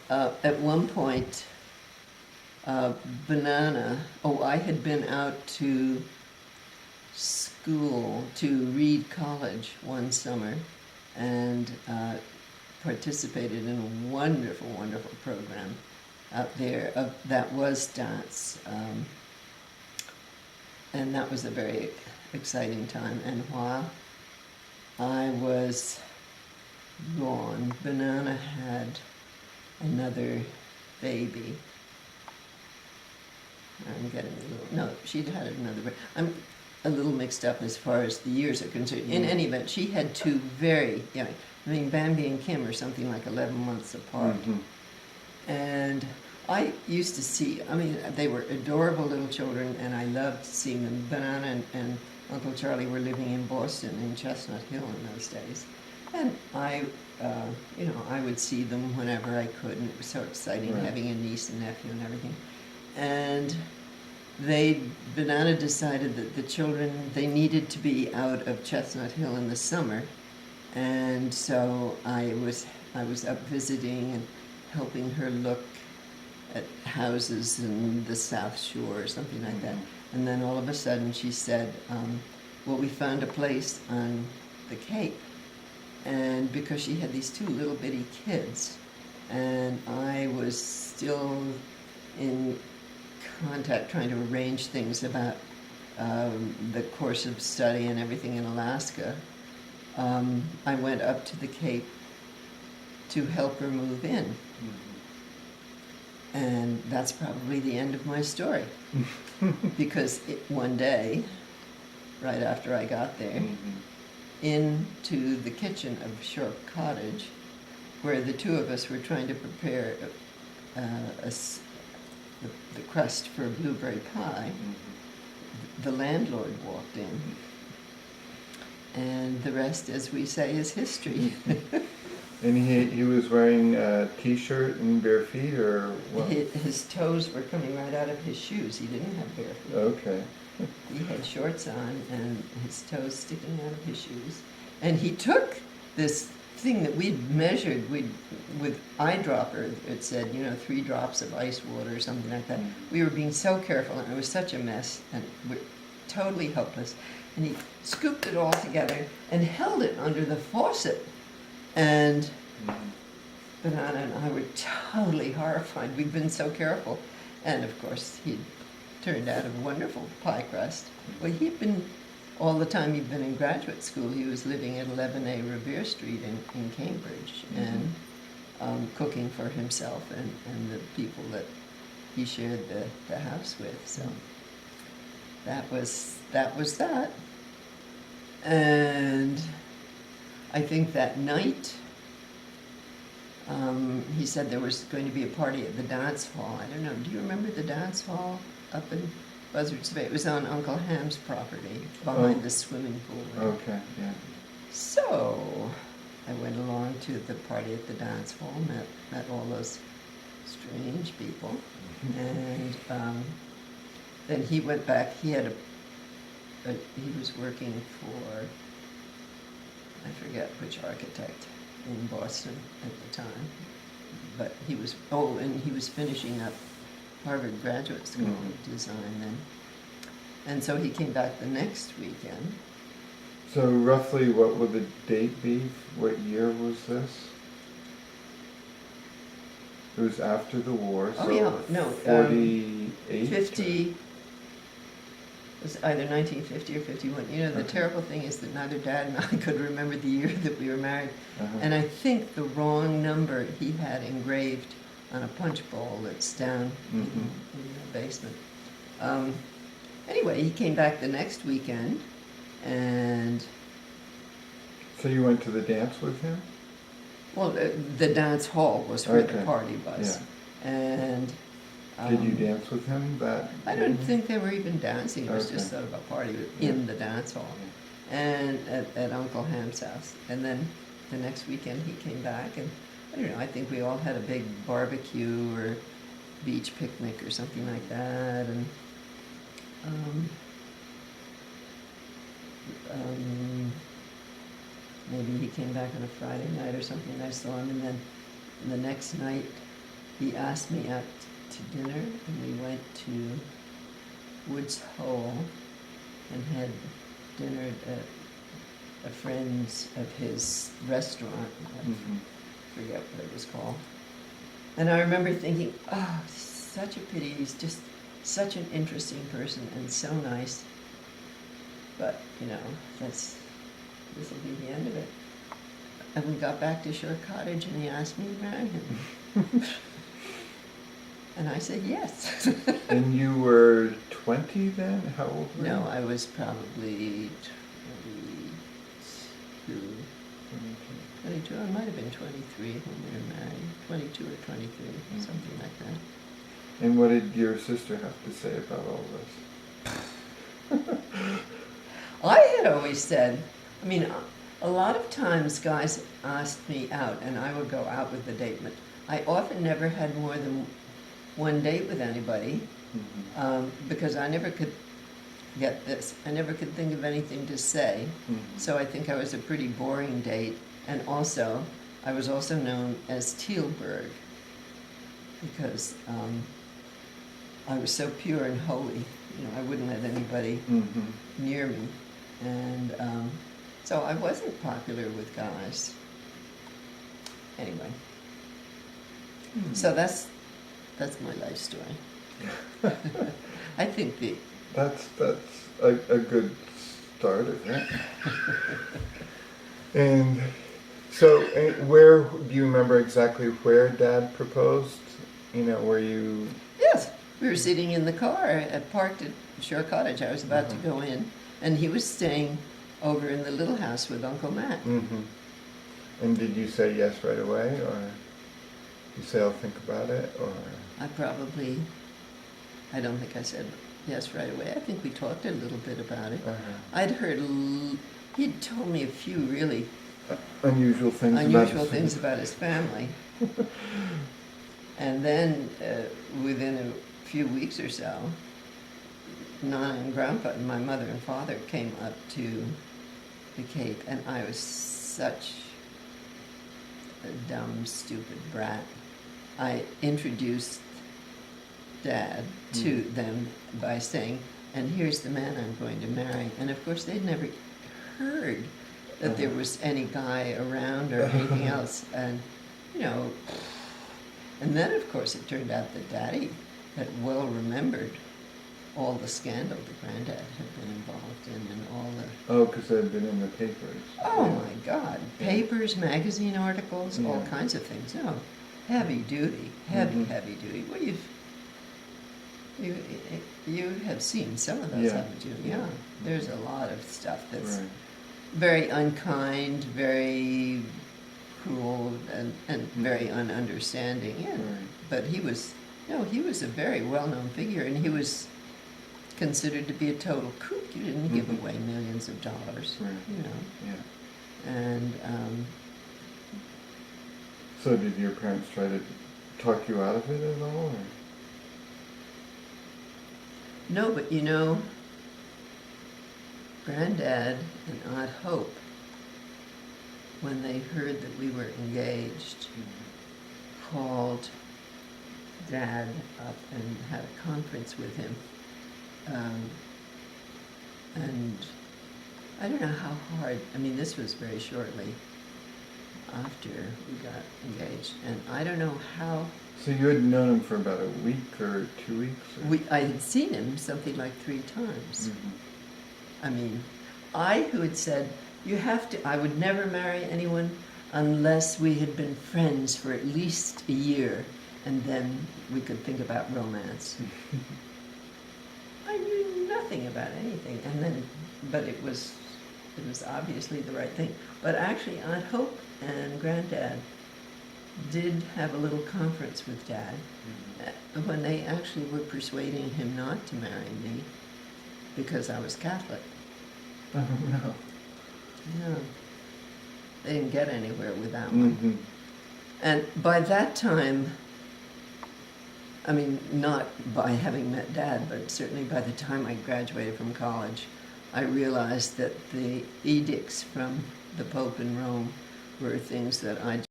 At one point, I had been out to school to Reed College one summer and participated in a wonderful, wonderful program out there that was dance. And that was a very exciting time. And while I was gone, Banana had another baby. I'm getting a little, no, she'd had another baby. I'm a little mixed up as far as the years are concerned. In any event, she had two very young, I mean, Bambi and Kim are something like 11 months apart. And I used to see, I mean, they were adorable little children, and I loved seeing them. Banana and Uncle Charlie were living in Boston, in Chestnut Hill in those days. And I would see them whenever I could, and it was so exciting having a niece and nephew and everything. And Banana decided that the children, they needed to be out of Chestnut Hill in the summer. And so I was up visiting and helping her look at houses in the South Shore or something like that. And then all of a sudden she said, well, we found a place on the Cape. And because she had these two little bitty kids, and I was still in contact trying to arrange things about the course of study and everything in Alaska, I went up to the Cape to help her move in. And that's probably the end of my story. Because one day, right after I got there, into the kitchen of Shorp Cottage, where the two of us were trying to prepare the crust for a blueberry pie, the landlord walked in. And the rest, as we say, is history. And he was wearing a t-shirt and bare feet, or what? His toes were coming right out of his shoes. He didn't have bare feet. Okay. He had shorts on and his toes sticking out of his shoes. And he took this thing that we'd measured with eyedropper. It said, 3 drops of ice water or something like that. We were being so careful, and it was such a mess, and we're totally hopeless. And he scooped it all together and held it under the faucet. And Banana and I were totally horrified. We'd been so careful. And of course, he'd turned out a wonderful pie crust. Well, all the time he'd been in graduate school, he was living at 11A Revere Street in Cambridge, and cooking for himself and the people that he shared the house with. So that was that. And I think that night, he said there was going to be a party at the dance hall. I don't know, do you remember the dance hall up in Buzzards Bay? It was on Uncle Ham's property, behind the swimming pool. Okay, yeah. So I went along to the party at the dance hall, met all those strange people, and then he went back. He had he was working for, I forget which architect in Boston at the time, but he was finishing up Harvard Graduate School of Design then. And so he came back the next weekend. So roughly what would the date be? What year was this? It was after the war, so 48? 50, it was either 1950 or 51. The terrible thing is that neither Dad and I could remember the year that we were married. And I think the wrong number he had engraved on a punch bowl that's down in the basement. Anyway, he came back the next weekend, and... So you went to the dance with him? Well, the dance hall was where the party was. Yeah. And... did you dance with him that I don't think they were even dancing. It was just sort of a party in the dance hall. And at Uncle Ham's house. And then the next weekend he came back, and I don't know, I think we all had a big barbecue or beach picnic or something like that. And maybe he came back on a Friday night or something, and I saw him, and then the next night he asked me out to dinner, and we went to Woods Hole and had dinner at a friend's of his restaurant. I forget what it was called. And I remember thinking, oh, such a pity. He's just such an interesting person and so nice. But, you know, this will be the end of it. And we got back to Shore Cottage and he asked me to marry him. And I said yes. And you were 20 then? How old were you? No, I was probably 22. I might have been 23 when we were married. 22 or 23, something like that. And what did your sister have to say about all this? I had always said, I mean, a lot of times guys asked me out and I would go out with the date, but I often never had more than one date with anybody because I never could get this. I never could think of anything to say. So I think I was a pretty boring date. And also, I was also known as Tealberg because I was so pure and holy. You know, I wouldn't let anybody near me. And so I wasn't popular with guys. Anyway. So that's my life story. I think That's a good start, isn't it? And so, where do you remember exactly where Dad proposed? You know, were you? Yes, we were sitting in the car parked at Shore Cottage. I was about to go in, and he was staying over in the little house with Uncle Matt. And did you say yes right away, or you say I'll think about it, or? I don't think I said yes right away. I think we talked a little bit about it. I'd heard, he'd told me a few really unusual things about his family. And then within a few weeks or so, Nana and Grandpa and my mother and father came up to the Cape, and I was such a dumb, stupid brat. I introduced Dad to them by saying, and here's the man I'm going to marry. And of course they'd never heard that there was any guy around or anything else. And, you know, and then of course it turned out that Daddy had well remembered all the scandal that Granddad had been involved in and all the... Oh, because it had been in the papers. Oh my God. Papers, magazine articles, all kinds of things. No, heavy duty, heavy duty. Well, you have seen some of those, haven't you? Yeah. There's a lot of stuff that's very unkind, very cruel, and very ununderstanding. Yeah. But he was a very well-known figure, and he was considered to be a total kook. You didn't give away millions of dollars, you know. Yeah. And so did your parents try to talk you out of it at all? Or? No, but you know, Granddad and Aunt Hope, when they heard that we were engaged, called Dad up and had a conference with him. And I don't know how hard, I mean, this was very shortly after we got engaged, and I don't know how... So you had known him for about a week or 2 weeks? Or? I had seen him something like 3 times. I mean, who had said, I would never marry anyone unless we had been friends for at least a year, and then we could think about romance. I knew nothing about anything, and then, but it was obviously the right thing. But actually, Aunt Hope and Granddad did have a little conference with Dad when they actually were persuading him not to marry me because I was Catholic. Oh, no. No. They didn't get anywhere with that one. And by that time, I mean, not by having met Dad, but certainly by the time I graduated from college, I realized that the edicts from the Pope in Rome were things that I